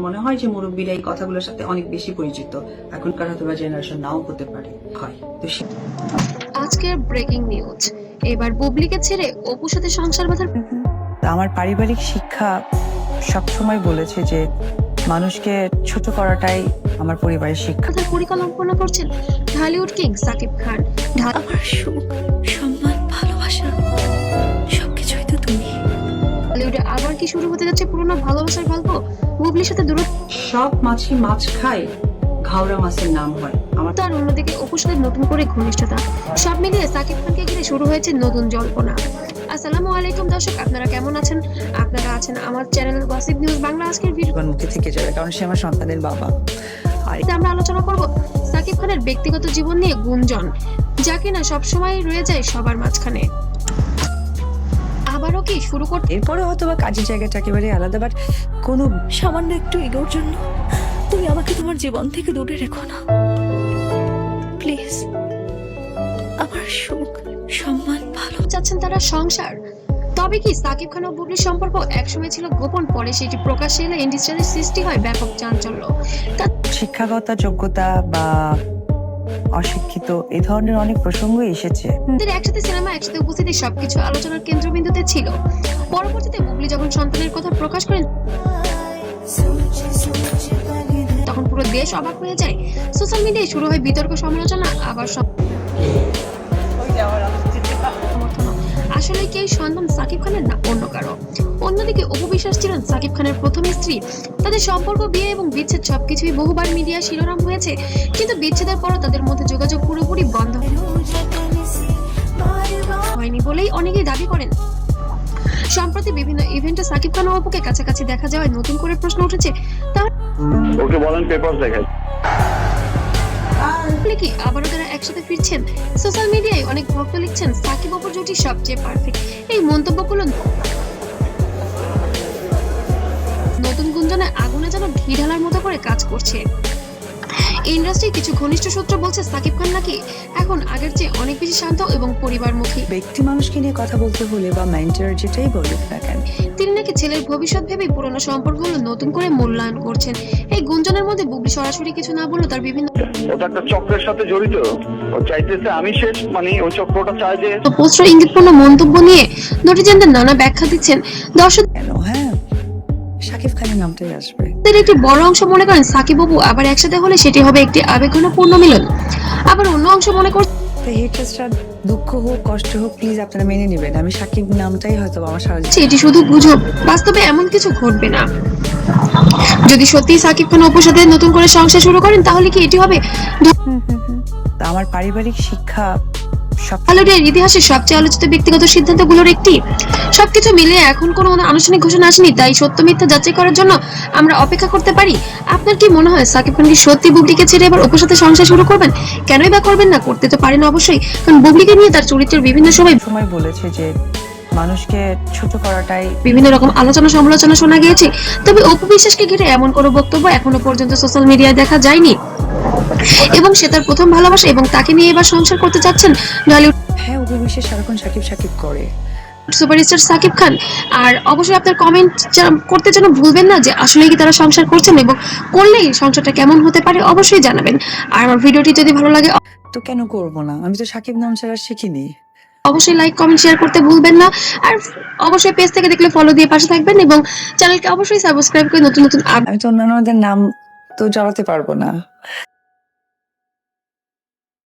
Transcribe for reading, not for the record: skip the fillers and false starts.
মনে হয় যে মুরব্বীরা এই কথাগুলোর সাথে অনেক বেশি পরিচিত, এখনকার হয়তো জেনারেশন নাও হতে পারে হয় তো আজকের ব্রেকিং নিউজ, এবার বুবলিকে ছেড়ে অপুর সাথে সংসার বাঁধার আমার পারিবারিক শিক্ষা সবসময় বলেছে যে মানুষকে ছোট করাটাই আমার পরিবারের শিক্ষা। পরিকল্পনা করছেন ঢালিউড কিং সাকিব খান। আমার সুখ, সম্মান, ভালোবাসা সবকিছুই তো তুমি। ঢালিউডে আবার কি শুরু হতে যাচ্ছে পুরোনো ভালোবাসার গল্প? বুবলির সাথে দূরত্ব সব মাছি মাছ খায়, ঘাওড়া মাছের নাম হয় আমার। আর অন্যদিকে অপুর সাথে নতুন করে ঘনিষ্ঠতা, সব মিলিয়ে সাকিব খানকে ঘিরে শুরু হয়েছে নতুন জল্পনা। আসসালামু আলাইকুম দর্শক, আপনারা কেমন আছেন? আপনারা আছেন আমার চ্যানেল গসিপ নিউজ বাংলা। আজকের জীবন মুখে থেকে যাবে, কারণ সে আমার সন্তানের বাবা। আর ভিডিওতে আমরা আলোচনা করব সাকিব খানের ব্যক্তিগত জীবন নিয়ে গুঞ্জন, যা কিনা সবসময় রয়ে যায় সবার মাঝখানে। আবারও কি শুরু করতে এরপরে হয়তো বা কাজের জায়গাটা একেবারে আলাদা, বাট কোনো সামান্য একটু ইগোর জন্য তুমি আমাকে তোমার জীবন থেকে দূরে রেখো না প্লিজ। আমার সুখ, সম্মান, ভালো চাচ্ছেন তারা সংসার। তবে কি সাকিব খান ও বুবলির সম্পর্ক একসময় ছিল গোপন, পরে সেটি প্রকাশ্যে এলে ইন্ডাস্ট্রিতে সৃষ্টি হয় ব্যাপক চাঞ্চল্য। শিক্ষাগত যোগ্যতা বা অশিক্ষিত এই ধরনের অনেক প্রসঙ্গই এসেছে। তাদের একসাথে সিনেমা, একসাথে উপস্থিতি সবকিছু আলোচনার কেন্দ্রবিন্দুতে ছিল। পরবর্তীতে বুবলি যখন সন্তানের কথা প্রকাশ করেন তখন পুরো দেশ অবাক হয়ে যায়। সোশ্যাল মিডিয়ায় শুরু হয় বিতর্ক, সমালোচনা, আবার আসলে কি এই সন্তান সাকিব খানের না অন্য কারো? অন্যদিকে অপু বিশ্বাস ছিলেন সাকিব খানের প্রথম স্ত্রী। তাদের সম্পর্ক, বিয়ে এবং বিচ্ছেদ সবকিছুই বহুবার মিডিয়া শিরোনাম হয়েছে, কিন্তু বিচ্ছেদের পরও তাদের মধ্যে যোগাযোগ পুরোপুরি বন্ধ হয়নি বলেই অনেকেই দাবি করেন। সম্প্রতি বিভিন্ন ইভেন্টে সাকিব খান ও অপুকে কাছাকাছি দেখা যাওয়ায় নতুন করে প্রশ্ন উঠেছে, ওকে বলেন পেপারস দেখায় তাহলে কি আবারও তারা একসাথে ফিরছেন? সোশ্যাল মিডিয়ায় অনেক ভক্ত লিখছেন সাকিব অপুর জুটি সবচেয়ে পারফেক্ট। এই মন্তব্যগুলো নতুন গুঞ্জনে আগুনে যেন ঘি ঢালার মতো করে কাজ করছে। ইন্ডাস্ট্রির কিছু ঘনিষ্ঠ সূত্র বলছে সাকিব খান নাকি এখন আগের চেয়ে অনেক বেশি শান্ত এবং পরিবারমুখী। ব্যক্তি মানুষকে নিয়ে কথা বলতে হলে বা মেন্টর যেটাই বলুক না কেন, তিনি নাকি ছেলের ভবিষ্যৎ ভেবেই পুরনো সম্পর্কগুলো নতুন করে মূল্যায়ন করছেন। এই গুঞ্জনের মধ্যে বুবলি সরাসরি কিছু না বললেও তার বিভিন্ন ওটা একটা চক্রের সাথে জড়িত। ও চাইতেছে আমি শেষ, মানে ওই চক্রটা চায় যে পোস্টার ইঙ্গিতপূর্ণ মন্তব্য নিয়ে নেটিজেনদের নানা ব্যাখ্যা দিচ্ছেন দর্শকদের। কেন হ্যাঁ শাকিব খানের নামটাই আসবে। একটি বড় অংশ মনে করেন সাকিব অপু আবার একসাথে হলে সেটি হবে একটি আবেগঘন পূর্ণ মিলন। আবার অন্য অংশ মনে করছে হেটার্সরা দুঃখ হোক কষ্ট হোক প্লিজ আপনারা মেনে নেবেন, আমি সাকিব নামটাই হয়তো আমার সারা জীবন। এটি শুধু গুজব, বাস্তবে এমন কিছু ঘটবে না। যদি সত্যি সাকিব খান অপুর সাথে নতুন করে সংসার শুরু করেন তাহলে কি এটি হবে আমার পারিবারিক শিক্ষা সব হলিউডের ইতিহাসে সবচেয়ে আলোচিত ব্যক্তিগত সিদ্ধান্তগুলোর একটি। সবকিছু মিলিয়ে এখন কোনো আনুষ্ঠানিক ঘোষণা আসেনি, তাই সত্য মিথ্যা যাচাই করার জন্য আমরা অপেক্ষা করতে পারি। আপনার কি মনে হয় সাকিব খান কি সত্যি বুবলিকে ছেড়ে এবার অপুর সাথে সংসার শুরু করবেন? কেনই বা করবেন না? করতে তো পারেন অবশ্যই, কারণ বুবলিকে নিয়ে তার চরিত্রের বিভিন্ন সময় বলেছে যে মানুষকে ছোট করাটাই। বিভিন্ন রকম আলোচনা সমালোচনা শোনা গিয়েছে, তবে অপু বিশ্বাসকে ঘিরে এমন কোনো বক্তব্য এখনো পর্যন্ত সোশ্যাল মিডিয়ায় দেখা যায়নি। এবং সে তার প্রথম ভালোবাসা এবং তাকে নিয়ে এবার সংসার করতে চাচ্ছেন ঢালিউড হ্যাঁ অপু বিশ্বাস সারাক্ষণ সাকিব সাকিব করে সুপারস্টার সাকিব খান। আর অবশ্যই আপনার কমেন্ট করতে যেন ভুলবেন না যে আসলে কি তারা সংসার করছেন, এবং করলেই সংসারটা কেমন হতে পারে অবশ্যই জানাবেন। আর আমার ভিডিওটি যদি ভালো লাগে তো কেন করবো না, আমি তো সাকিব নাম ছাড়া শিখিনি। অবশ্যই লাইক, কমেন্ট, শেয়ার করতে ভুলবেন না। আর অবশ্যই পেজ থেকে দেখলে ফলো দিয়ে পাশে থাকবেন এবং চ্যানেলকে অবশ্যই সাবস্ক্রাইব করে নতুন নতুন আমি তো অন্যান্যদের নাম তো জড়াতে পারবো না।